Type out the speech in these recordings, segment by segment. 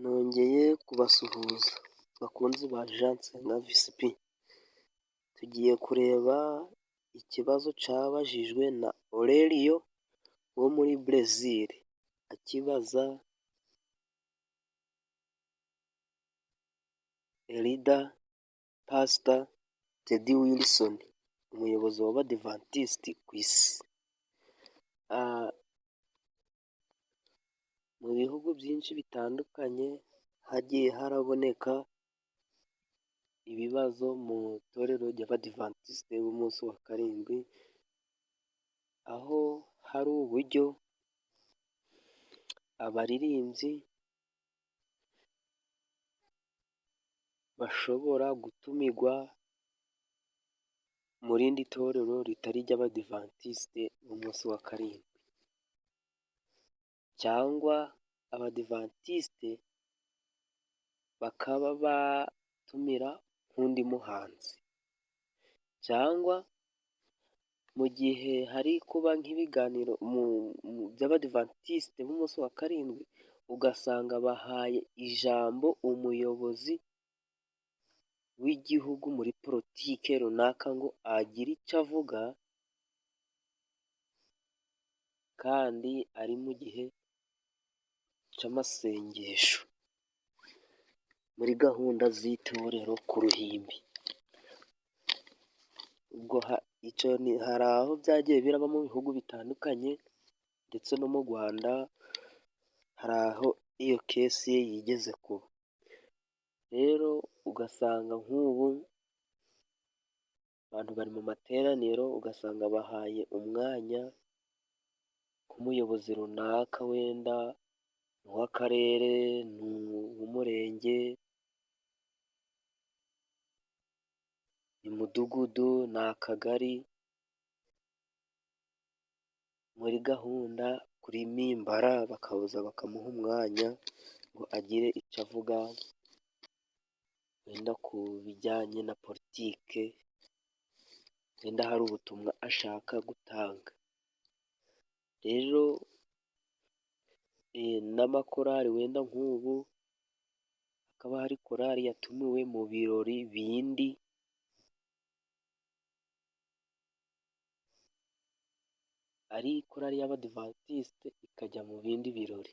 Nongeye kubasuhuza bakunzi ba Jean Nsenga VSP, tugiye kureba ikibazo cyabajijwe na Aurelio wo muri Brazil, akibaza Elder Pastor Teddy Wilson, umuyobozi w'Abadivantisiti ku isi. Mu bihugu byinshi bitandukanye hagiye haraboneka ibibazo mu itorero ry'Abadivantisite b'umunsi wa karindwi, aho hari uburyo abaririmbyi bashobora gutumirwa mu rindi torero ritari iry'Abadivantisite b'umunsi wa karindwi, cyangwa Abadivantisite bakaba batumira nk'undi muhanzi, cyangwa mu gihe hari kuba nk'ibiganiro by'Abadivantisite b'umunsi wa karindwi, ugasanga bahaye ijambo umuyobozi w'igihugu muri politike runaka ngo agire icyo avuga, kandi ari mu gihe cy'amasengesho muri gahunda z'itorero ku ruhimbi. Ubwo hari aho byagiye biraba mu bihugu bitandukanye, ndetse no mu Rwanda hari aho iyo kesi ye yigeze kuba. Rero ugasanga nk'ubu abantu bari mu materaniro, ugasanga bahaye umwanya nk'umuyobozi runaka, wenda uw'akarere, n'uw'umurenge, umudugudu, n'akagari, muri gahunda kuri mimbara bakaza bakamuha umwanya ngo agire icyo avuga, wenda ku bijyanye na politike, wenda hari ubutumwa ashaka gutanga. Rero n'amakorali, wenda nk'ubu hakaba hari korali yatumiwe mu birori bindi, ari korali y'Abadivantisite ikajya mu bindi birori.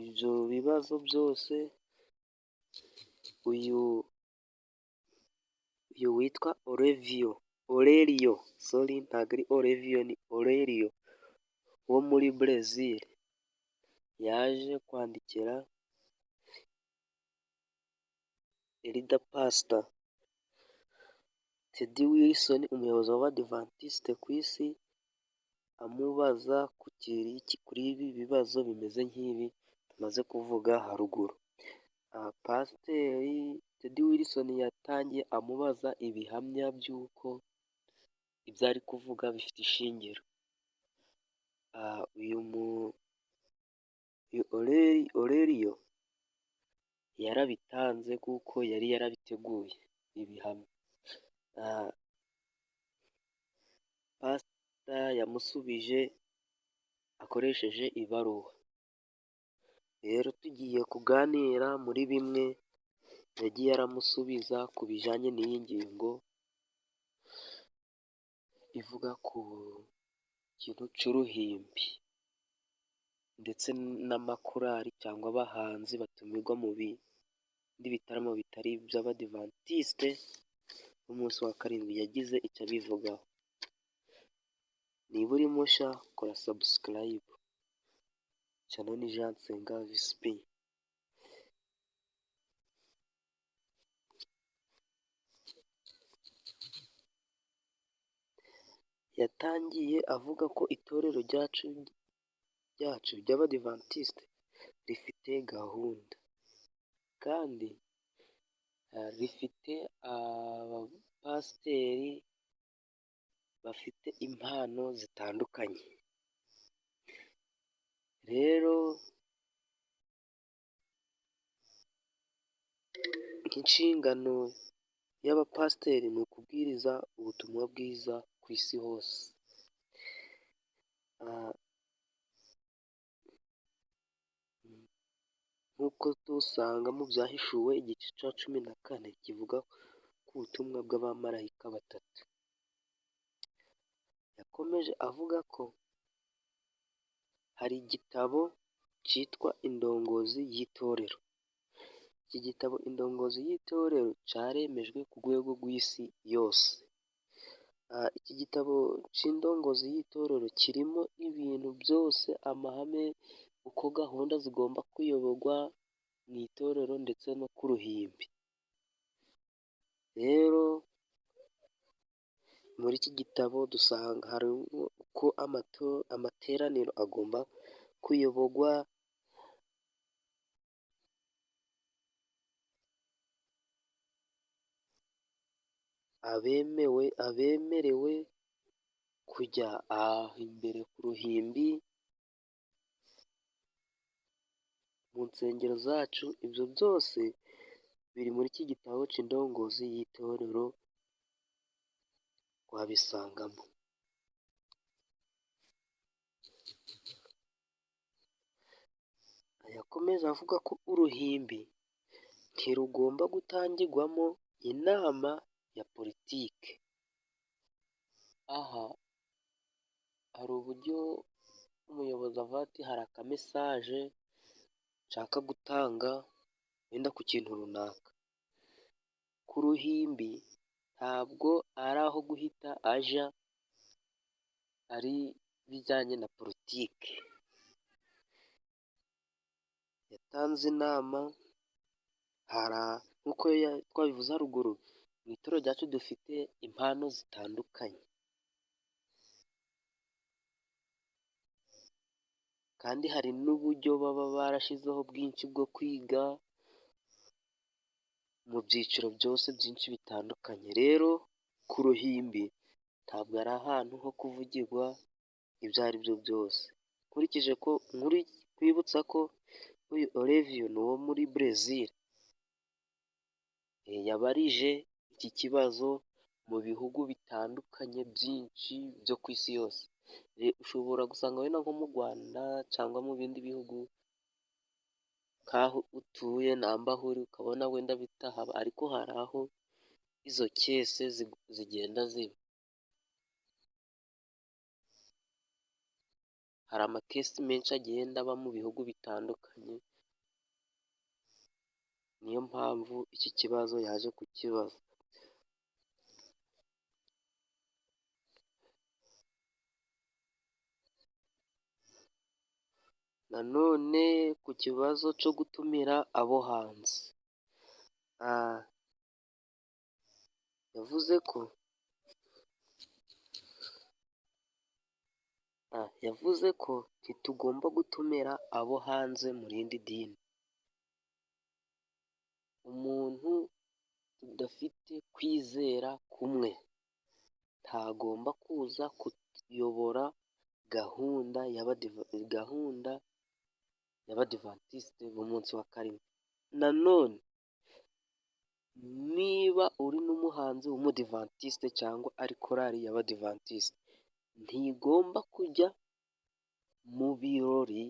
Ibyo bibazo byose uyu witwa Aurelio, ntabwo ari Olevio, ni Aurelio wo muri Brazil, yaje kwandikira Elder Pastor Teddy Wilson, umuyobozi w'Abadivantisite ku isi, amubaza kuri ibi bibazo bimeze nk'ibi tumaze kuvuga haruguru. Pasiteri Teddy Wilson yatangiye amubaza ibihamya by'uko ibyo ari kuvuga bifite ishingiro. Uyu Aurelio yarabitanze kuko yari yarabiteguye ibihamya. Pasita yamusubije akoresheje ibaruwa. Rero tugiye kuganira muri bimwe yagiye aramusubiza ku bijyanye n'iyi ngingo ivuga ku kintu cy'uruhimbi, ndetse n'amakorali cyangwa abahanzi batumirwa mu bindi bitaramo bitari iby'Abadivantisite b'umunsi wa karindwi. Yagize icyo abivugaho. Niba uri mushya kora sabusikarayibu. Channel ni Jean Nsenga VSP. Yatangiye avuga ko itorero ryacu ry'Abadivantisite rifite gahunda, kandi rifite abapasiteri bafite impano zitandukanye. Rero nk'inshingano y'abapasiteri ni ukubwiriza ubutumwa bwiza ku isi hose. nk'uko dusanga mu byahishuwe igice cya 14 kivuga ku butumwa bw'abamarayika batatu. Yakomeje avuga ko hari igitabo cyitwa indongozi y'itorero. Iki gitabo indongozi y'itorero cyaremejwe ku rwego rw'isi yose. Iki gitabo cy'indongozi y'itorero kirimo ibintu byose, amahame, uko gahunda zigomba kuyoborwa mu itorero ndetse no ku ruhimbi. Rero muri iki gitabo dusanga harimo uko amateraniro agomba kuyoborwa, abemerewe kujya imbere ku ruhimbi mu nsengero zacu. Ibyo byose biri muri iki gitabo cy'indongozi y'itorero wabisangamo. Yakomeje avuga ko uruhimbi ntirugomba gutangirwamo inama ya politiki. Aha hari uburyo umuyobozi avuga ati hari akamesaje nshaka gutanga wenda ku kintu runaka. Ku ruhimbi ntabwo ari aho guhita ajya ari bijyanye na politiki. Yatanze inama, nk'uko twabivuze haruguru, mu itorero ryacu dufite impano zitandukanye, kandi hari n'uburyo baba barashyizeho bwinshi bwo kwiga mu byiciro byose byinshi bitandukanye. Rero ku ruhimbi ntabwo ari ahantu ho kuvugirwa ibyo ari byo byose. Nkurikije ko kwibutsa ko uyu Olivio ni uwo muri Brazil, yabarije iki kibazo mu bihugu bitandukanye byinshi byo ku isi yose. Ushobora gusanga wenda nko mu Rwanda cyangwa mu bindi bihugu nk'aho utuye namba aho uri ukabona wenda bitahaba, ariko hari aho izo kese zigenda ziba. Hari amakesi menshi agenda aba mu bihugu bitandukanye, niyo mpamvu iki kibazo yaje kukibaza. Nanone ku kibazo cyo gutumira abo hanze, yavuze ko ntitugomba gutumira abo hanze mu rindi dini. Umuntu udafite kwizera kumwe ntagomba kuza kuyobora gahunda y'abadivantisite b'umunsi wa karindwi. Nanone niba uri n'umuhanzi w'umudivantisite cyangwa ari korali y'abadivantisite, ntigomba kujya mu birori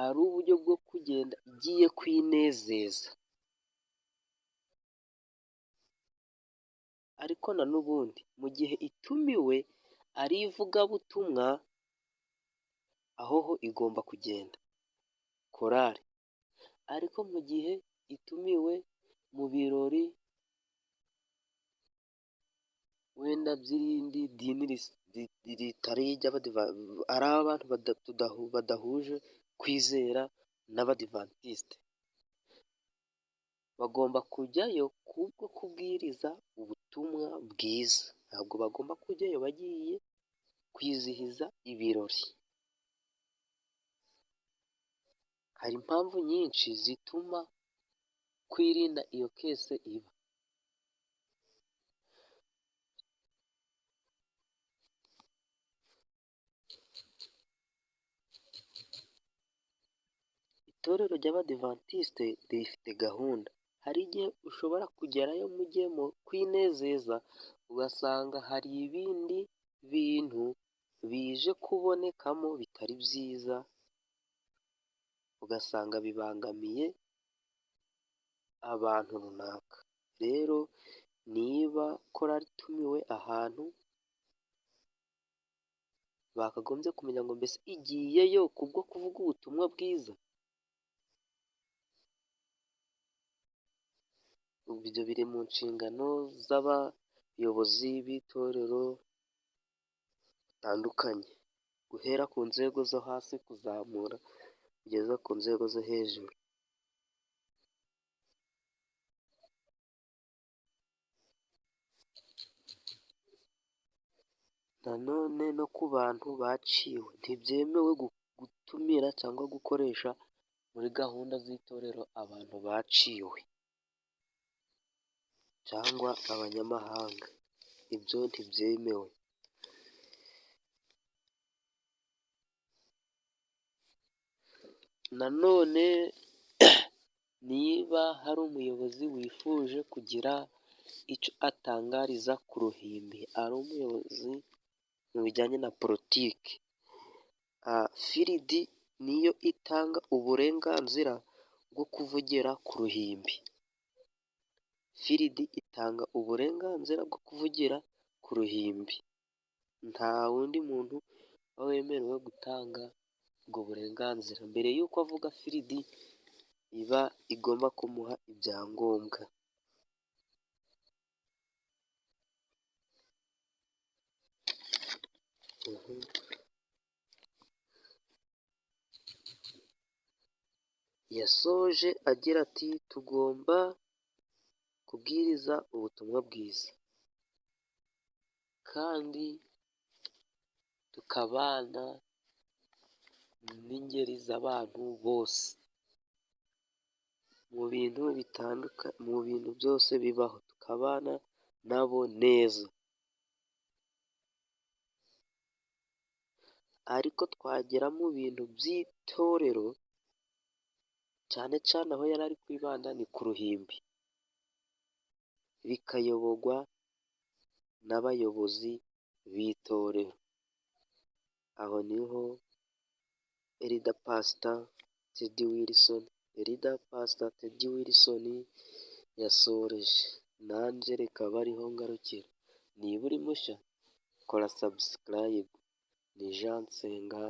ari uburyo bwo kugenda igiye kwinezeza. Ariko na n'ubundi mu gihe itumiwe ari ivugabutumwa, aho ho igomba kugenda korali. Ariko mu gihe itumiwe mu birori wenda by'irindi dini ritari ari abantu badahuje kwizera n'abadivantisite, bagomba kujyayo kubwo kubwiriza ubutumwa bwiza. Ntabwo bagomba kujyayo bagiye kwizihiza ibirori. Hari impamvu nyinshi zituma kwirinda iyo kese iba. Itorero ry'abadivantisite rifite gahunda. Hari igihe ushobora kugerayo mugiye mu kwinezeza, ugasanga hari ibindi bintu bije kubonekamo bitari byiza ugasanga bibangamiye abantu runaka. Rero niba korali itumiwe ahantu, bakagombye kumenya ngo mbese igiyeyo kubwo kuvuga ubutumwa bwiza. Ibyo biri mu nshingano z'abayobozi b'itorero batandukanye, guhera ku nzego zo hasi kuzamura kugeza ku nzego zo hejuru. Nanone no ku bantu baciwe ntibyemewe gutumira cyangwa gukoresha muri gahunda z'itorero abantu baciwe cyangwa abanyamahanga, ibyo ntibyemewe. Nanone niba hari umuyobozi wifuje kugira icyo atangariza ku ruhimbi, ari umuyobozi mu bijyanye na politiki, firidi niyo itanga uburenganzira bwo kuvugira ku ruhimbi. Firidi itanga uburenganzira bwo kuvugira ku ruhimbi, nta wundi muntu uba wemerewe gutanga ubwo burenganzira. Mbere y'uko avuga, firidi iba igomba kumuha ibyangombwa. Yasoje agira ati tugomba kubwiriza ubutumwa bwiza kandi tukabana n'ingeri z'abantu bose mu bintu bitandukanye, mu bintu byose bibaho, tukabana nabo neza. Ariko twagera mu bintu by'itorero, cyane cyane aho yari ari kwibanda ni ku ruhimbi, bikayoborwa n'abayobozi b'itorero. Aho niho Elder Pastor Teddy Wilson yasoreje. Nanjye reka abe ariho ngarukira. Niba uri mushya, kora subscribe. Ni Jean Nsenga.